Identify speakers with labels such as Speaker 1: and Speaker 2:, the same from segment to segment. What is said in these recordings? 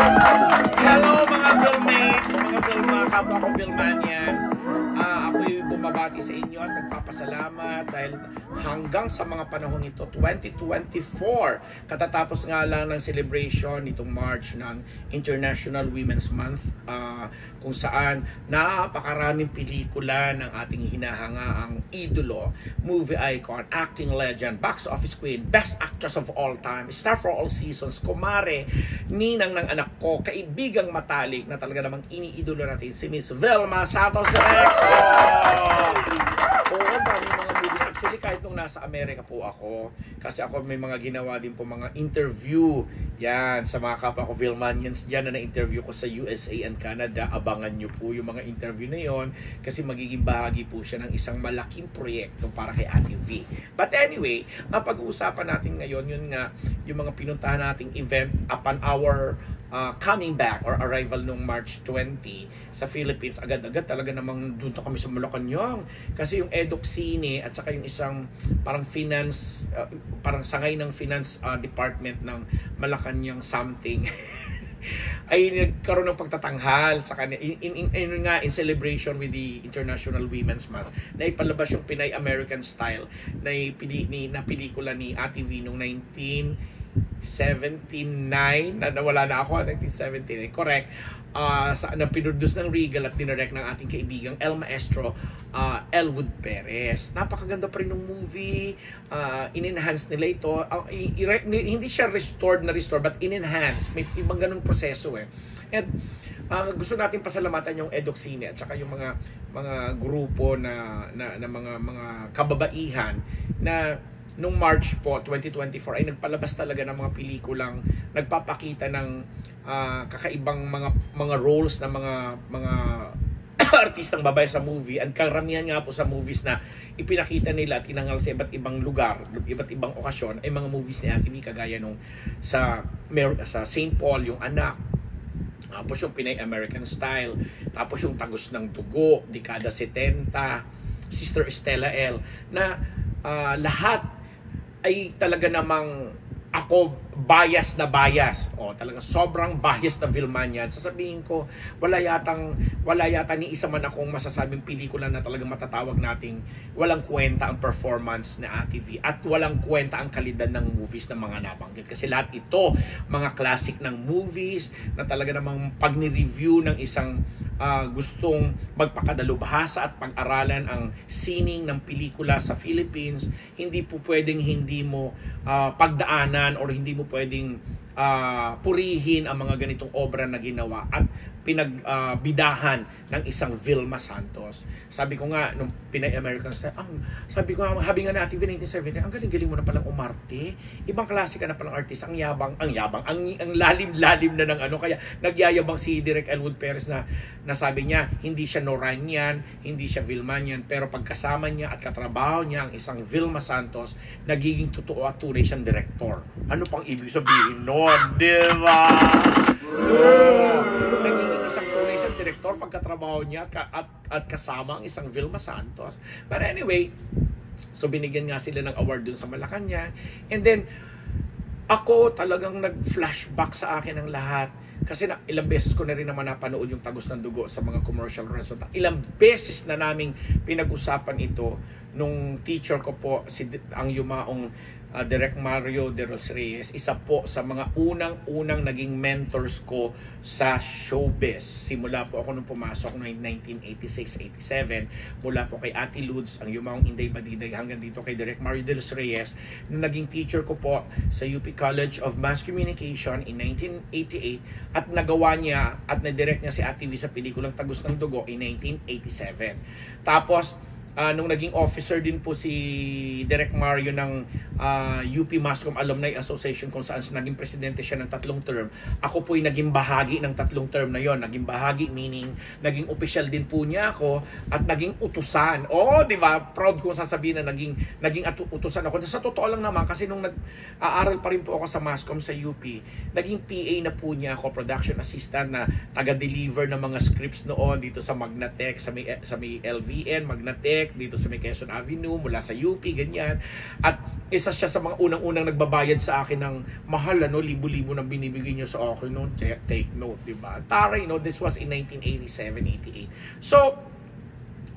Speaker 1: Hello mga filmmates, mga kapwa ko filmanians. Ako'y bumabati sa inyo at nagpapasalamat dahil hanggang sa mga panahon ito, 2024, katatapos nga lang ng celebration nitong March ng International Women's Month, kung saan napakaraming pelikula ng ating hinahangaang idolo, movie icon, acting legend, box office queen, best actress of all time, star for all seasons, kumare, ninang ng anak ko, kaibigang matalik na talaga namang iniidolo natin, si Miss Vilma Santos Recto. Oo, dami mga movies. Actually, kahit nung nasa Amerika po ako, kasi ako may mga ginawa din po mga interview. Yan, sa mga kapwa ko Vilmanians dyan na na-interview ko sa USA and Canada. Abangan nyo po yung mga interview na yon kasi magiging bahagi po siya ng isang malaking proyekto para kay Ate V. But anyway, ang pag-uusapan natin ngayon, yun nga, yung mga pinuntahan nating event upon our coming back or arrival nung March 20 sa Philippines. Agad-agad talaga namang doon kami sa Malacanang kasi yung Edoxine at saka yung isang parang finance parang sangay ng finance department ng Malacanang something ay nagkaroon ng pagtatanghal sa kanya in celebration with the International Women's Month na ipalabas yung Pinay American Style na pelikula ni Ate V noong 1979 na nawala na ako 1979 correct na pinroduce ng Regal at dinirect ng ating kaibigang El Maestro Elwood Perez. Napakaganda pa rin ng movie. In-enhance nila ito. Hindi siya restored but in-enhance. May ibang ganung proseso and gusto natin pasalamatan yung Edoxine at saka yung mga grupo na mga kababaihan na nung March po 2024 ay nagpalabas talaga ng mga pelikulang nagpapakita ng kakaibang mga roles ng mga artistang babae sa movie at karamihan nga po sa movies na ipinakita nila tinangal sa iba't ibang lugar, iba't ibang okasyon ay mga movies ni Ate V kagaya nung sa St. Paul yung anak, tapos yung Pinay American Style, tapos yung Tagos ng Dugo, dekada 70, Sister Estela L na lahat ay talaga namang ako bias. Talaga sobrang bias na Vilmanian. Sasabihin ko, wala yata ni isa man akong masasabing pelikula na talagang matatawag nating walang kwenta ang performance ni Ate V at walang kwenta ang kalidad ng movies na mga nabanggit. Kasi lahat ito, mga classic ng movies na talaga namang pag ni-review ng isang gustong magpakadalubhasa at pag-aralan ang sining ng pelikula sa Philippines, hindi po pwedeng hindi mo pagdaanan or hindi mo pwedeng purihin ang mga ganitong obra na ginawa at pinagbidahan ng isang Vilma Santos. Sabi ko nga, nung Pinay American Style, sabi ko nga, habi nga natin 1970, ang galing-galing mo na palang umarte. Ibang klase ka na palang artist. Ang lalim-lalim na ng kaya nagyayabang si Direk Elwood Perez na sabi niya, hindi siya Noranian, hindi siya Vilmanian, pero pagkasama niya at katrabaho niya ang isang Vilma Santos, nagiging totoo at tunay siyang direktor. Ano pang ibig sabihin nun? Diba? Nagiging isang tunay siyang direktor pagkatrabaho niya at kasama ang isang Vilma Santos. But anyway, so binigyan nga sila ng award dun sa Malacanang. And then, ako talagang nag-flashback sa akin ang lahat. Kasi ilang beses ko na rin naman napanood yung Tagos ng Dugo sa mga commercial runs. Ilang beses na naming pinag-usapan ito nung teacher ko po, ang yumaong Direk Mario de los Reyes, isa po sa mga unang naging mentors ko sa showbiz. Simula po ako nung pumasok noong 1986-87, mula po kay Ate Lourdes, ang yumaong Inday Badiday, hanggang dito kay Direk Mario de los Reyes, na naging teacher ko po sa UP College of Mass Communication in 1988 at nagawa niya at na-direct niya si Ate V sa pelikulang Tagos ng Dugo in 1987. Tapos, nung naging officer din po si Direk Mario ng UP Mascom Alumni Association kung saan naging presidente siya ng 3 term. Ako po'y naging bahagi ng 3 term na yon. Naging bahagi meaning naging official din po niya ako at naging utusan. Di ba? Proud ko sasabihin na naging utusan ako. Sa totoo lang naman kasi nung nag-aaral pa rin po ako sa Mascom sa UP, naging PA na po niya ako, production assistant na taga-deliver ng mga scripts noon dito sa Magnatech, sa may LVN, Magnatech, project dito sa may Quezon Avenue mula sa UP, ganyan. At isa siya sa mga unang-unang nagbabayad sa akin ng mahal, libo-libo nang binibigay niyo sa akin, take note, diba? Taray, this was in 1987-88. So,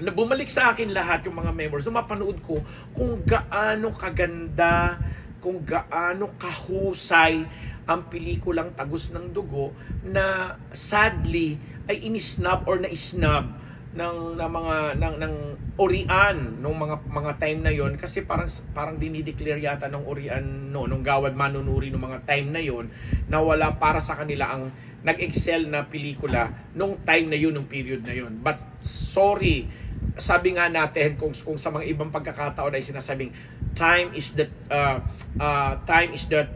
Speaker 1: bumalik sa akin lahat yung mga memories. So, mapanood ko kung gaano kaganda, kung gaano kahusay ang pelikulang Tagos ng Dugo na sadly ay inisnab or naisnab ng Orian nung mga time na yon, kasi parang dinideclare yata ng Orian nung Gawad Manunuri nung mga time na yon na wala para sa kanila ang nag-excel na pelikula nung time na yun, nung period na yun. But sorry, sabi nga natin kung sa mga ibang pagkakataon ay sinasabing time is the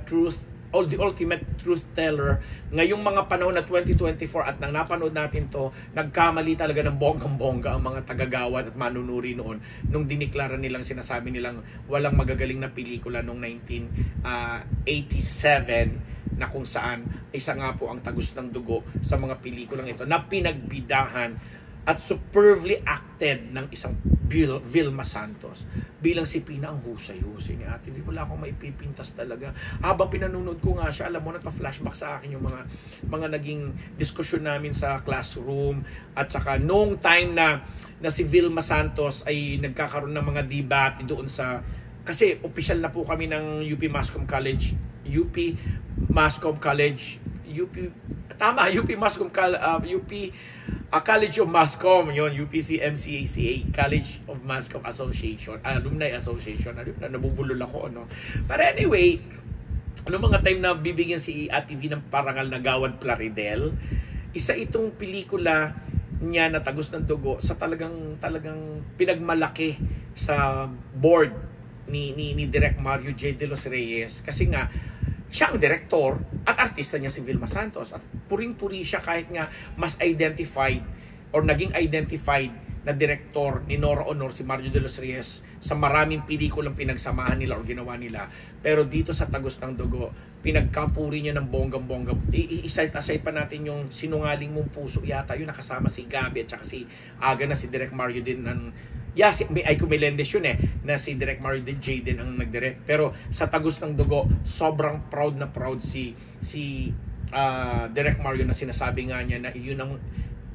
Speaker 1: truth, the ultimate truth teller. Ngayong mga panahon na 2024 at nang napanood natin to, nagkamali talaga ng bonggang-bongga ang mga tagagawad at manunuri noon nung diniklara nilang, sinasabi nilang walang magagaling na pelikula noong 1987 na kung saan isa nga po ang Tagos ng Dugo sa mga pelikulang ito na pinagbidahan at superbly acted ng isang Vilma Santos. Bilang si Pina, ang husay-husay ni Ate V. Wala akong maipipintas talaga. Habang pinanonood ko nga siya, alam mo, nagpa-flashback sa akin yung mga naging diskusyon namin sa classroom. At saka noong time na si Vilma Santos ay nagkakaroon ng mga debate doon sa... Kasi official na po kami ng UP Mascom College. UP Mascom College. College of Mascom, yun, UPC-MCACA, College of Mascom Association, Alumni Association, nabubulol ako, But anyway, mga time na bibigyan si Ate V ng parangal na Gawad Plaridel, isa itong pelikula niya na Tagos ng Dugo sa talagang pinagmalaki sa board ni Direk Mario J. De Los Reyes, kasi nga siya ang direktor at artista niya si Vilma Santos at puring-puri siya kahit nga mas identified or naging identified na direktor ni Nora Honor si Mario De Los Reyes sa maraming pelikulang pinagsamahan nila o ginawa nila. Pero dito sa Tagos ng Dugo, pinagkapuri niya ng bonggang-bongga. I-aside pa natin yung Sinungaling Mong Puso yata, yun nakasama si Gabi at saka si Aga na si Direk Mario din ng si Aiko Melendez yun na si Direk Mario din J din ang nagdirect. Pero sa Tagos ng Dugo, sobrang proud si Direk Mario na sinasabi nga niya na yun ang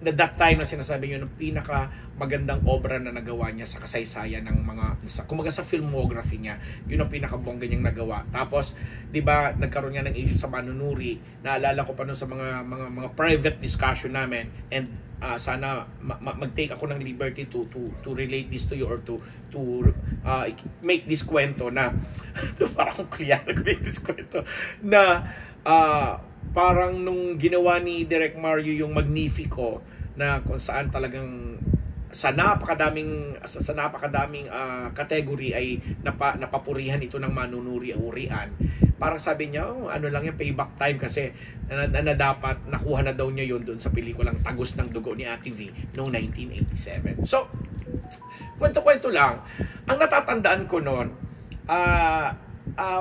Speaker 1: that time na sinasabi niyo ng pinaka magandang obra na nagawa niya sa kasaysayan ng kumaga sa filmography niya, yun ang pinakabongga niyang nagawa. Tapos 'di ba nagkaroon nga ng issue sa manunuri, naalala ko pa noon sa mga private discussion namin, and sana mag-take ako ng liberty to relate this to you or to make this kwento na parang kuya make this kwento na parang nung ginawa ni Direk Mario yung Magnifico na kung saan talagang sa napakadaming category ay napapurihan ito ng manunuri o urian. Parang sabi niya, ano lang yung payback time kasi na dapat nakuha na daw niya yun doon sa pelikulang Tagos ng Dugo ni Ate V noong 1987. So, kwento-kwento lang. Ang natatandaan ko noon,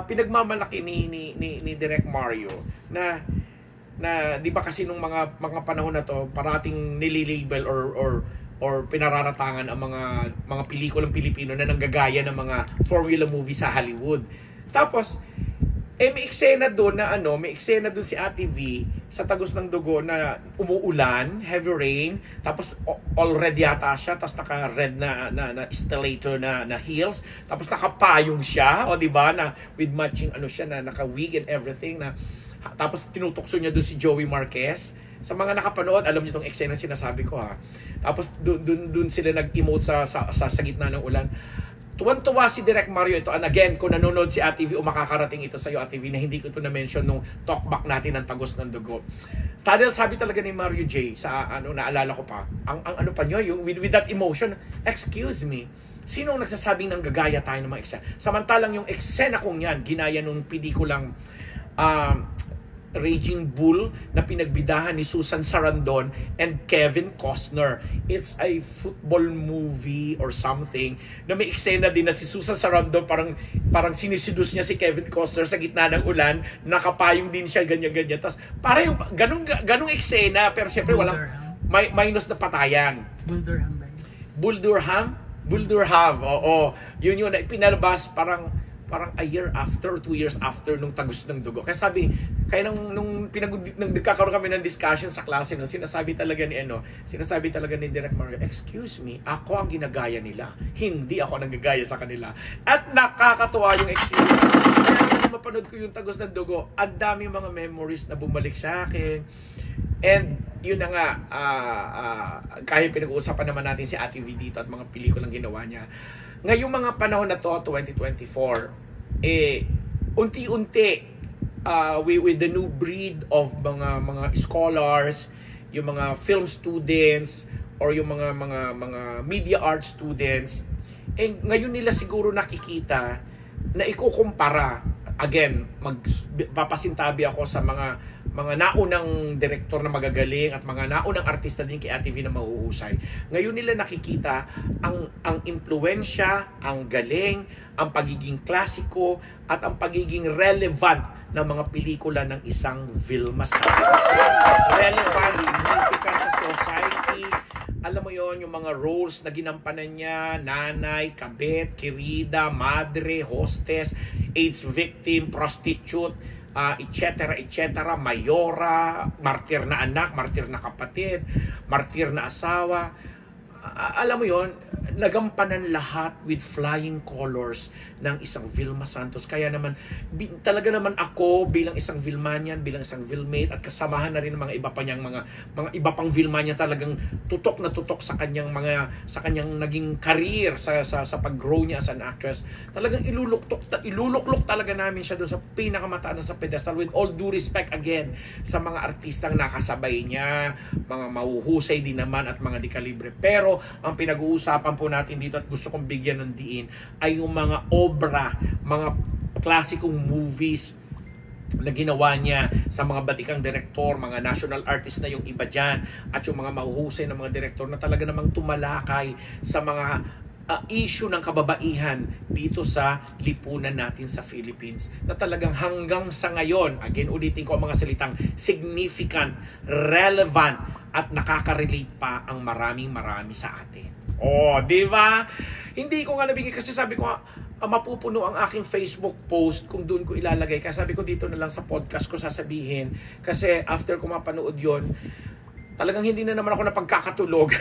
Speaker 1: pinagmamalaki ni Direk Mario na di ba kasi nung mga panahon na to parating nililabel or pinararatangan ang mga pelikulang Pilipino na nanggagaya ng mga formula movie sa Hollywood. Tapos may eksena doon si Ate V sa Tagos ng Dugo na umuulan, heavy rain, tapos all red yata siya, tapos naka-red na stiletto na heels, tapos nakapayong siya, o di ba, na with matching siya na naka-wig and everything, na tapos tinutukso niya doon si Joey Marquez. Sa mga nakapanood, alam niyo tong eksena sinasabi ko Tapos doon sila nag-emote sa gitna ng ulan. Tuwan-tuwa si Direk Mario ito. And again, kung nanonood si Ate V o makakarating ito sa iyo, Ate V, na hindi ko ito na-mention nung talkback natin ng Tagos ng Dugo. Sabi talaga ni Mario J, sa naalala ko pa, ang ano pa niyo, yung with that emotion, excuse me, sino ang nagsasabing nang gagaya tayo ng mga eksena? Samantalang yung eksena kong yan, ginaya nung pelikulang Raging Bull na pinagbidahan ni Susan Sarandon and Kevin Costner. It's a football movie or something na may eksena din na si Susan Sarandon parang sinisidus niya si Kevin Costner sa gitna ng ulan, nakapayong din siya, ganyan-ganyan. Tapos parang yung ganung eksena, pero syempre walang minus na patayan.
Speaker 2: Bull Durham ba yun?
Speaker 1: Bull Durham? Buldurham, oo. Yun na ipinalabas parang a year after or 2 years after nung Tagos ng Dugo. Kaya nung nagkakaroon kami ng discussion sa klase, sinasabi talaga ni Direk Mario, excuse me, ako ang ginagaya nila. Hindi ako nagagaya sa kanila. At nakakatuwa yung excuse. Kaya nung mapanood ko yung Tagos ng Dugo, ang dami mga memories na bumalik sa akin. And yun na nga, kahit pinag-uusapan naman natin si Ate V dito at mga pelikulang ginawa niya. Ngayong mga panahon na to, 2024, unti-unti, with the new breed of mga scholars, yung mga film students, or yung mga media arts students, ngayon nila siguro nakikita na ikukumpara. Again, papasintabi ako sa mga naunang direktor na magagaling at mga naunang artista din kay Ate V na mahuhusay. Ngayon nila nakikita ang impluwensya, ang galing, ang pagiging klasiko, at ang pagiging relevant ng mga pelikula ng isang Vilma Santos. Relevant, significant sa society. Alam mo yon, yung mga roles na ginampanan niya, nanay, kabet, kirida, madre, hostess, AIDS victim, prostitute, etc., mayora, martir na anak, martir na kapatid, martir na asawa. Alam mo yon, nagampanan lahat with flying colors ng isang Vilma Santos. Kaya naman, talaga naman ako bilang isang Vilmanian, bilang isang Vilmate, at kasamahan na rin ng mga iba pa niyang mga iba pang Vilmania, talagang tutok na tutok sa kanyang naging career sa pag-grow niya as an actress. Talagang iluluklok talaga namin siya doon sa pinakamataas sa pedestal, with all due respect again sa mga artistang nakasabay niya, mga mahuhusay din naman at mga dekalibre. Pero ang pinag-uusapan po natin dito at gusto kong bigyan ng diin ay yung mga obra, mga klasikong movies na ginawa niya sa mga batikang direktor, mga national artist na yung iba dyan, at yung mga mahuhusay na mga direktor na talaga namang tumalakay sa mga issue ng kababaihan dito sa lipunan natin sa Philippines, na talagang hanggang sa ngayon, again ulitin ko ang mga salitang significant, relevant, at nakaka-relate pa ang marami sa atin. Di ba? Hindi ko nga nabigay kasi sabi ko mapupuno ang aking Facebook post kung doon ko ilalagay. Kaya sabi ko dito na lang sa podcast ko sasabihin. Kasi after ko mapanood yon, talagang hindi na naman ako napagkakatulog.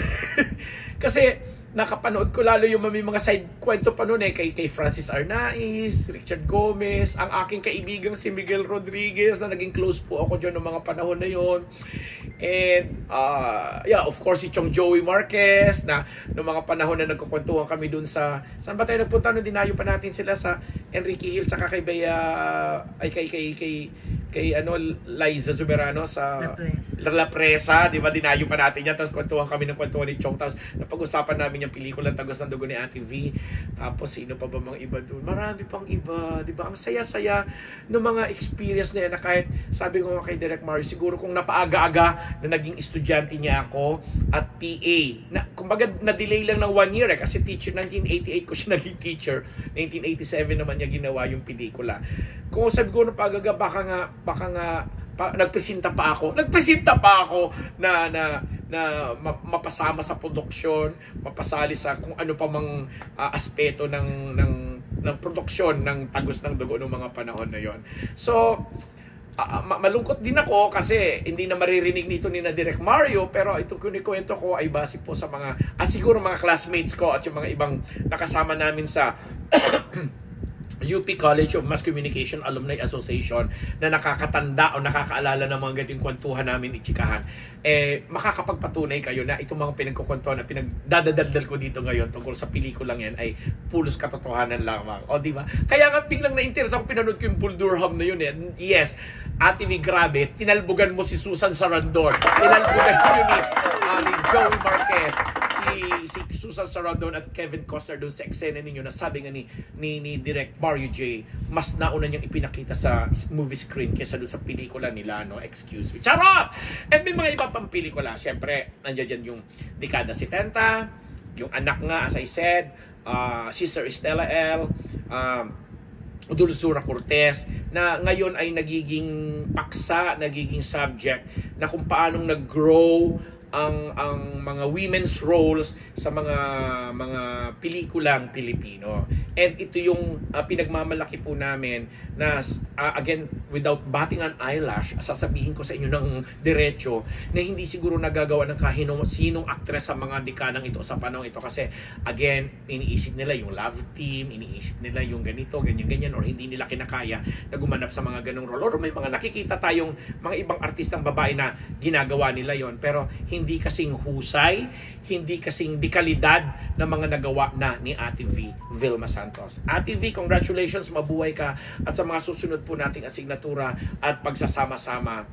Speaker 1: Kasi nakapanood ko lalo yung may mga side kwento pa noon kay Francis Arnaiz, Richard Gomez, ang aking kaibigang si Miguel Rodriguez na naging close po ako dyan ng mga panahon na yon. And of course si Chong Joey Marquez na noong mga panahon na nagkukwentuhan kami dun sa saan ba tayo nagpunta noon, dinayo pa natin sila sa Enrique Hill tsaka kay Liza Zuberano sa La Presa, di ba, dinayo pa natin yan, tapos kwentuhan kami ng kwentuhan ni Chong, tapos napag-usapan namin yung pelikulang Tagos ng Dugo ni Ate V, tapos sino pa ba mga iba doon, marami pang iba, di ba, ang saya-saya ng mga experience na yan, na kahit sabi ko kay Direk Mario, siguro kung napaaga-aga na naging estudyante niya ako at PA, na kumbaga na-delay lang ng 1 year kasi teacher, 1988 ko siya naging teacher, 1987 naman niya ginawa yung pelikula. Kung sabi ko napagaga, baka nga nagpresenta pa ako na mapasama sa produksyon, mapasali sa kung ano pa mang aspeto ng produksyon ng Tagos ng Dugo noong mga panahon na yon. So malungkot din ako kasi hindi na maririnig nito ni na Direk Mario, pero ito kunikwento ko ay base po sa mga siguro mga classmates ko at yung mga ibang nakasama namin sa UP College of Mass Communication Alumni Association na nakakatanda o nakakaalala ng mga ganitong kwentuhan namin ichikahan, makakapagpatunay kayo na itong mga pinagkukwentuhan na pinagdadadaldal ko dito ngayon tungkol sa pelikulang yan ay pulos katotohanan lamang. O di ba? Kaya nga biglang na-interest ako, pinanood ko yung Buldurham na yun Yes, Ate V, grabe, tinalbugan mo si Susan Sarandon. Tinalbugan mo yun ni Joey Marquez, si Susan Sarandon at Kevin Costner doon sa eksena ninyo na sabi nga ni Direk Mario J, mas nauna niyang ipinakita sa movie screen kaysa doon sa pelikula nila, no? Excuse me. Charot! At may mga iba pang pelikula. Siyempre, nandiyan dyan yung Dekada 70, yung Anak nga, as I said, Sister Estela L, Dulzura Cortez, na ngayon ay nagiging paksa, nagiging subject na kung paanong nag-grow ang mga women's roles sa mga pelikulang Pilipino. And ito yung pinagmamalaki po namin na again, without batting an eyelash, sasabihin ko sa inyo ng diretso na hindi siguro nagagawa ng sinong actress sa mga dekadang ito sa panahon ito, kasi again, iniisip nila yung love team, iniisip nila yung ganito, ganyan, or hindi nila kinakaya na gumanap sa mga ganong role, or may mga nakikita tayong mga ibang artistang babae na ginagawa nila yon, pero hindi kasing husay, hindi kasing dekalidad na mga nagawa na ni Ate V, Vilma Santos. Ate V, congratulations, mabuhay ka, at sa mga susunod po nating asignatura at pagsasama-sama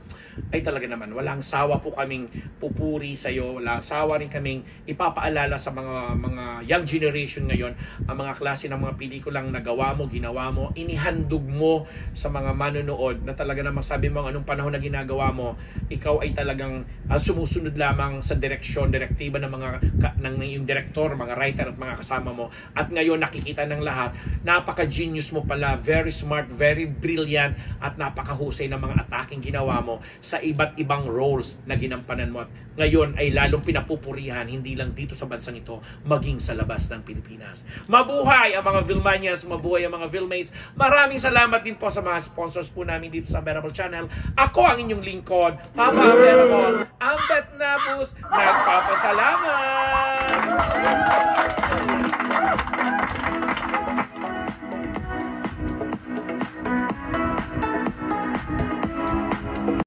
Speaker 1: ay talaga naman walang sawa po kaming pupuri sa iyo, walang sawa rin kaming ipapaalala sa mga young generation ngayon ang mga klase ng mga pelikulang nagawa mo, ginawa mo, inihandog mo sa mga manonood na talaga namang sabi mo anong panahon na ginagawa mo, ikaw ay talagang sumusunod lamang sa direktiba ng yung director, mga writer at mga kasama mo, at ngayon nakikita ng lahat, napaka-genius mo pala, very smart, very brilliant, at napakahusay ng mga ataking ginawa mo sa iba't ibang roles na ginampanan mo, at ngayon ay lalong pinapupurihan hindi lang dito sa bansang ito, maging sa labas ng Pilipinas. Mabuhay ang mga Vilmanians, mabuhay ang mga Vilmates. Maraming salamat din po sa mga sponsors po namin dito sa Unbearable Channel. Ako ang inyong lingkod, Papa Unbearable, Ambet Nabus, nagpapasalamat!